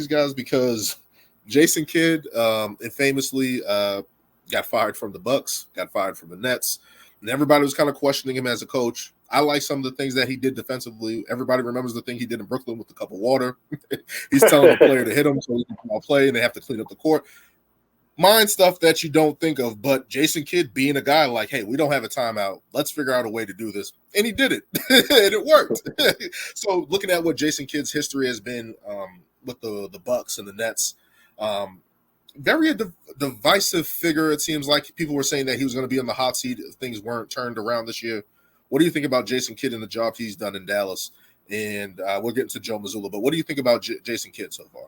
these guys because Jason Kidd, infamously got fired from the Bucks, got fired from the Nets, and everybody was kind of questioning him as a coach. I like some of the things that he did defensively. Everybody remembers the thing he did in Brooklyn with the cup of water. He's telling the player to hit him so he can come out play, and they have to clean up the court. Mind stuff that you don't think of, but Jason Kidd being a guy like, hey, we don't have a timeout. Let's figure out a way to do this. And he did it, and it worked. So looking at what Jason Kidd's history has been with the Bucks and the Nets, very divisive figure. It seems like people were saying that he was going to be on the hot seat if things weren't turned around this year. What do you think about Jason Kidd and the job he's done in Dallas? And we'll get into Joe Mazzulla, but what do you think about Jason Kidd so far?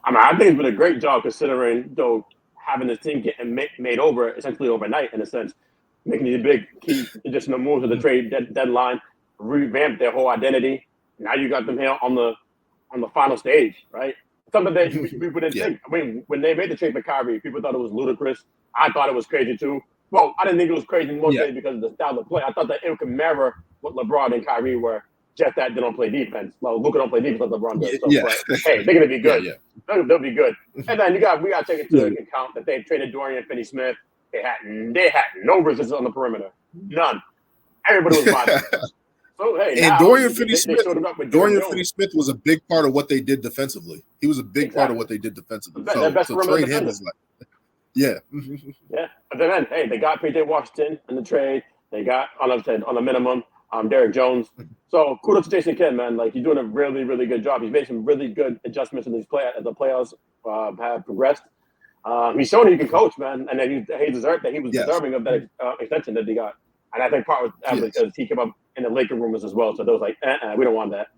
I think it's been a great job considering, though, having this team getting made over essentially overnight, in a sense, making these big key additional moves at the trade deadline, revamp their whole identity. Now you got them here on the final stage, right? Something that people didn't think. I mean, when they made the trade for Kyrie, people thought it was ludicrous. I thought it was crazy too. Well, I didn't think it was crazy mostly because of the style of play. I thought that it could mirror what LeBron and Kyrie were, just that they don't play defense. Well, Luka don't play defense like LeBron does. But, hey, they're going to be good. They'll be good. And then we got to take into account that they traded Dorian Finney-Smith. They had no resistance on the perimeter. None. Everybody was bothering. So, hey, and Dorian Finney-Smith was a big part of what they did defensively. He was a big part of what they did defensively. So trade him is like, yeah. But then, hey, they got PJ Washington in the trade. They got, on the minimum, Derek Jones. So kudos to Jason Kidd, man. Like, he's doing a really, really good job. He's made some really good adjustments in these as the playoffs have progressed. He's shown he can coach, man, and then he deserved that. He was deserving of that extension that he got. And I think part was because he came up in the Laker rumors as well. So they was like, we don't want that.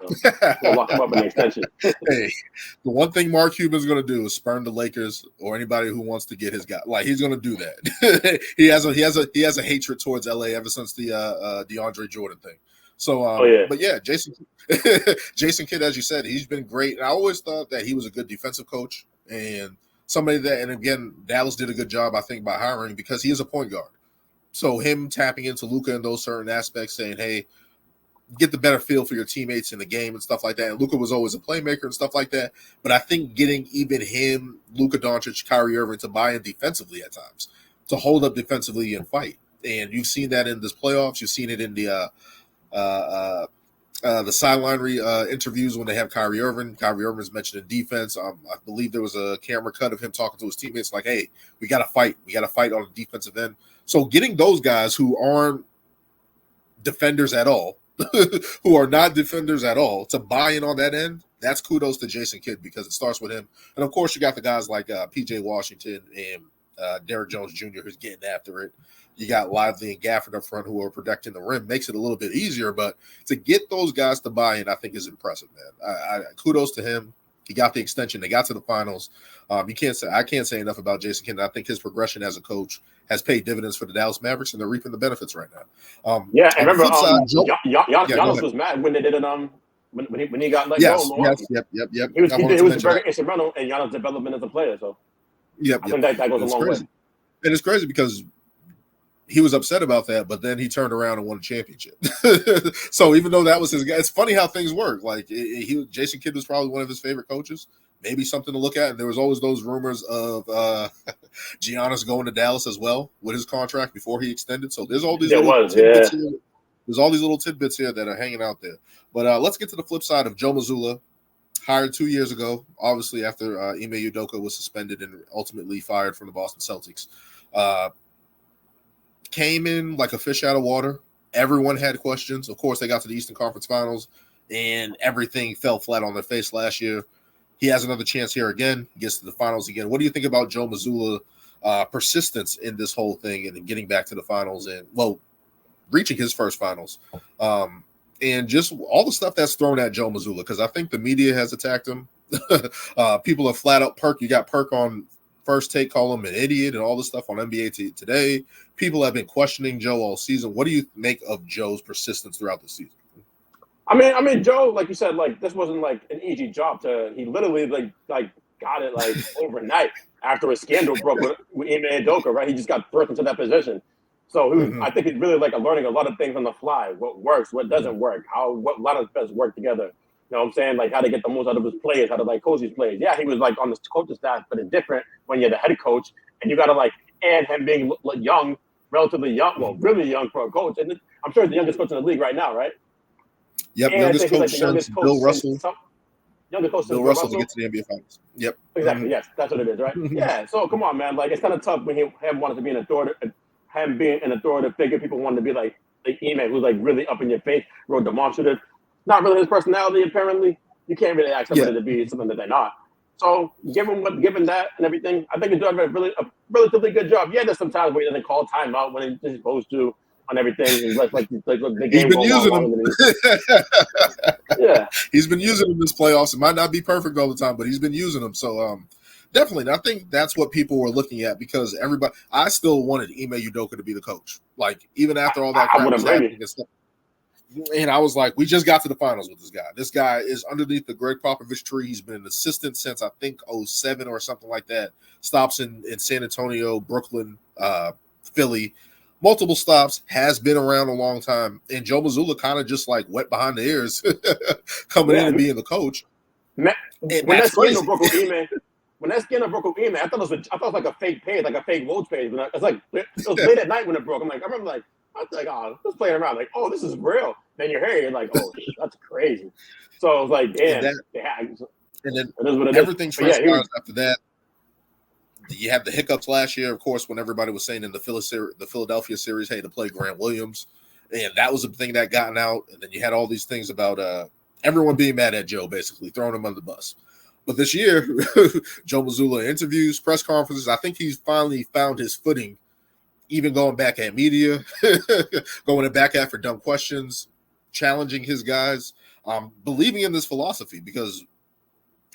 So we'll lock him up in the extension. Hey, the one thing Mark Cuban's going to do is spurn the Lakers or anybody who wants to get his guy. Like, he's going to do that. he has a hatred towards LA ever since the DeAndre Jordan thing. So, but yeah, Jason Kidd, as you said, he's been great. And I always thought that he was a good defensive coach and somebody that, and again, Dallas did a good job, I think, by hiring because he is a point guard. So him tapping into Luka in those certain aspects, saying, hey, get the better feel for your teammates in the game and stuff like that. And Luka was always a playmaker and stuff like that. But I think getting even him, Luka Doncic, Kyrie Irving to buy in defensively at times, to hold up defensively and fight. And you've seen that in this playoffs. You've seen it in the sideline interviews when they have Kyrie Irving. Kyrie Irving's mentioned in defense. I believe there was a camera cut of him talking to his teammates like, hey, we got to fight. We got to fight on the defensive end. So getting those guys who aren't defenders at all, who are not defenders at all, to buy in on that end, that's kudos to Jason Kidd because it starts with him. And, of course, you got the guys like P.J. Washington and Derek Jones Jr. who's getting after it. You got Lively and Gafford up front who are protecting the rim. Makes it a little bit easier, but to get those guys to buy in, I think is impressive, man. Kudos to him. He got the extension. They got to the finals. I can't say enough about Jason Kidd. I think his progression as a coach has paid dividends for the Dallas Mavericks, and they're reaping the benefits right now. And remember, Giannis was mad when they did it. When he got let go. Yep. He was very instrumental in Giannis' development as a player. So I think that goes a long way. And it's crazy because he was upset about that, but then he turned around and won a championship. So even though that was his guy, it's funny how things work. Like Jason Kidd was probably one of his favorite coaches. Maybe something to look at. And there was always those rumors of Giannis going to Dallas as well with his contract before he extended. So there's all these tidbits here. There's all these little tidbits here that are hanging out there. But let's get to the flip side of Joe Mazzulla, hired 2 years ago, obviously after Ime Udoka was suspended and ultimately fired from the Boston Celtics. Came in like a fish out of water. Everyone had questions. Of course, they got to the Eastern Conference Finals, and everything fell flat on their face last year. He has another chance here again. He gets to the finals again. What do you think about Joe Mazzulla persistence in this whole thing and getting back to the finals and, well, reaching his first finals? And just all the stuff that's thrown at Joe Mazzulla, because I think the media has attacked him. People are flat out Perk. You got Perk on First Take, call him an idiot and all this stuff on NBA Today. People have been questioning Joe all season. What do you make of Joe's persistence throughout the season? I mean, Joe, like you said, like this wasn't like an easy job he literally like got it like overnight after a scandal broke with Ime Udoka, right? He just got birthed into that position. So I think he's really like learning a lot of things on the fly. What works, what doesn't work, how a lot of best work together. You know what I'm saying? Like how to get the most out of his players, how to like coach his players. Yeah, he was like on the coaching staff, but it's different when you're the head coach and you got to like, and him being young, relatively young, well, really young for a coach. And I'm sure he's the youngest coach in the league right now, right? Yep, And I youngest think he's coach like the since youngest coach Bill since Russell. youngest coach since Bill Bill Russell to Russell. get to the NBA Finals. Yep. Exactly. Yes, that's what it is, right? Yeah. So come on, man. Like it's kind of tough when him wanted to be an authoritative, him being an authoritative figure. People wanted to be like Ime, who's like really up in your face, real demonstrative. Not really his personality. Apparently, you can't really ask somebody to be something that they're not. So given that and everything, I think he's doing a relatively good job. Yeah, there's some times where he doesn't call timeout when he's supposed to on everything. He lets like the He's game been go using longer them. than yeah. He's been using them this playoffs. It might not be perfect all the time, but he's been using them. So definitely, I think that's what people were looking at because everybody. I still wanted Ime Udoka to be the coach. Like even after all that crap was happening and stuff. And I was like, we just got to the finals with this guy. This guy is underneath the Greg Popovich tree. He's been an assistant since I think 07 or something like that. Stops in San Antonio, Brooklyn, Philly, multiple stops, has been around a long time. And Joe Mazzulla kind of just like wet behind the ears coming in and being the coach. When that scandal broke with Ime, I thought it was like a fake page, like a fake Woj page. But it's like it was late at night when it broke. I remember I was like, oh, just playing around. Like, oh, this is real. Then you hear it, you're like, oh, that's crazy. So I was like, damn. And then it is what it everything is. transpires after that. You had the hiccups last year, of course, when everybody was saying in the Philadelphia series, hey, to play Grant Williams. And that was a thing that gotten out. And then you had all these things about everyone being mad at Joe, basically, throwing him under the bus. But this year, Joe Mazzulla interviews, press conferences, I think he's finally found his footing, even going back at media, going back after dumb questions, challenging his guys, believing in this philosophy because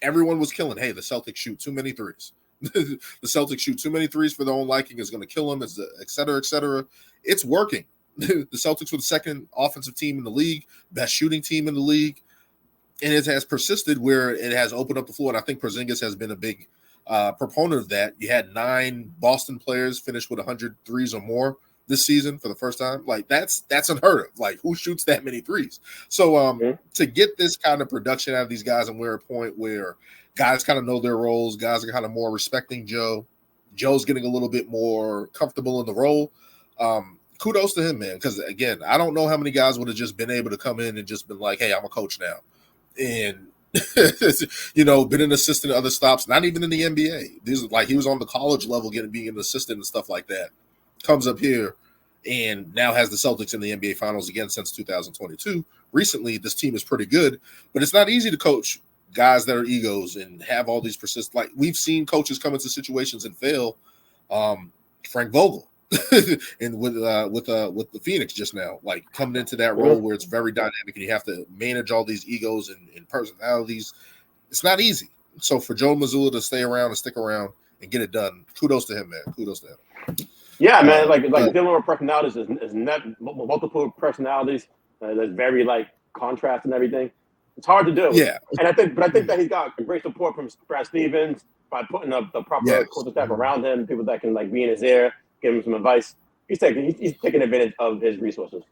everyone was killing, hey, the Celtics shoot too many threes. The Celtics shoot too many threes for their own liking, is going to kill them, et cetera, et cetera. It's working. The Celtics were the second offensive team in the league, best shooting team in the league, and it has persisted where it has opened up the floor, and I think Porzingis has been a big proponent of that. You had 9 Boston players finish with 100 threes or more this season for the first time. Like that's unheard of. Like who shoots that many threes? So to get this kind of production out of these guys, and we're at a point where guys kind of know their roles, guys are kind of more respecting Joe. Joe's getting a little bit more comfortable in the role. Kudos to him, man. Because again, I don't know how many guys would have just been able to come in and just been like, "Hey, I'm a coach now," and been an assistant at other stops, not even in the NBA. These like he was on the college level, being an assistant and stuff like that. Comes up here and now has the Celtics in the NBA Finals again since 2022. Recently, this team is pretty good, but it's not easy to coach guys that are egos and have all these persist. Like we've seen coaches come into situations and fail. Frank Vogel. And with the Phoenix just now, like coming into that role where it's very dynamic and you have to manage all these egos and personalities, it's not easy. So for Joe Mazzulla to stay around and stick around and get it done, kudos to him, man. Kudos to him. Yeah, man. Like dealing with personalities is not multiple personalities. There's very like contrast and everything. It's hard to do. Yeah, and I think that he's got great support from Brad Stevens by putting up the proper coaching staff around him, people that can like be in his ear, give him some advice. He's taking advantage of his resources.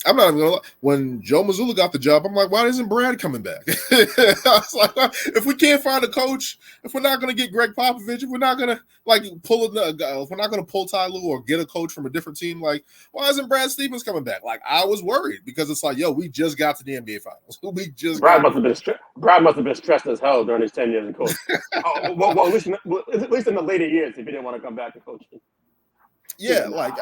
I'm not even gonna lie. When Joe Mazzulla got the job, I'm like, why isn't Brad coming back? I was like, if we can't find a coach, if we're not gonna get Greg Popovich, if we're not gonna if we're not gonna pull Ty Lue or get a coach from a different team, like, why isn't Brad Stevens coming back? Like, I was worried because it's like, yo, we just got to the NBA Finals. Brad must have been stressed as hell during his 10 years of coaching. Well, at least in the later years, if he didn't want to come back and coach. Yeah, like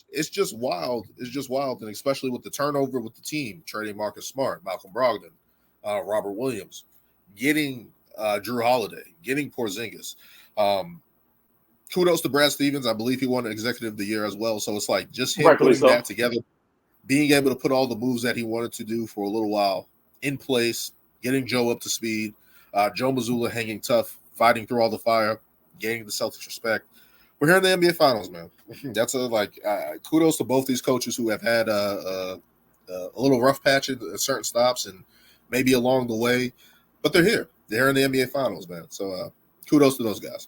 it's just wild. It's just wild, and especially with the turnover with the team, trading Marcus Smart, Malcolm Brogdon, Robert Williams, getting Drew Holiday, getting Porzingis. Kudos to Brad Stevens. I believe he won Executive of the Year as well. So it's like just him putting that together, being able to put all the moves that he wanted to do for a little while in place, getting Joe up to speed. Joe Mazzulla hanging tough, fighting through all the fire, gaining the Celtics respect. We're here in the NBA Finals, man. That's kudos to both these coaches who have had a little rough patch at certain stops and maybe along the way, but they're here. They're in the NBA Finals, man. So kudos to those guys.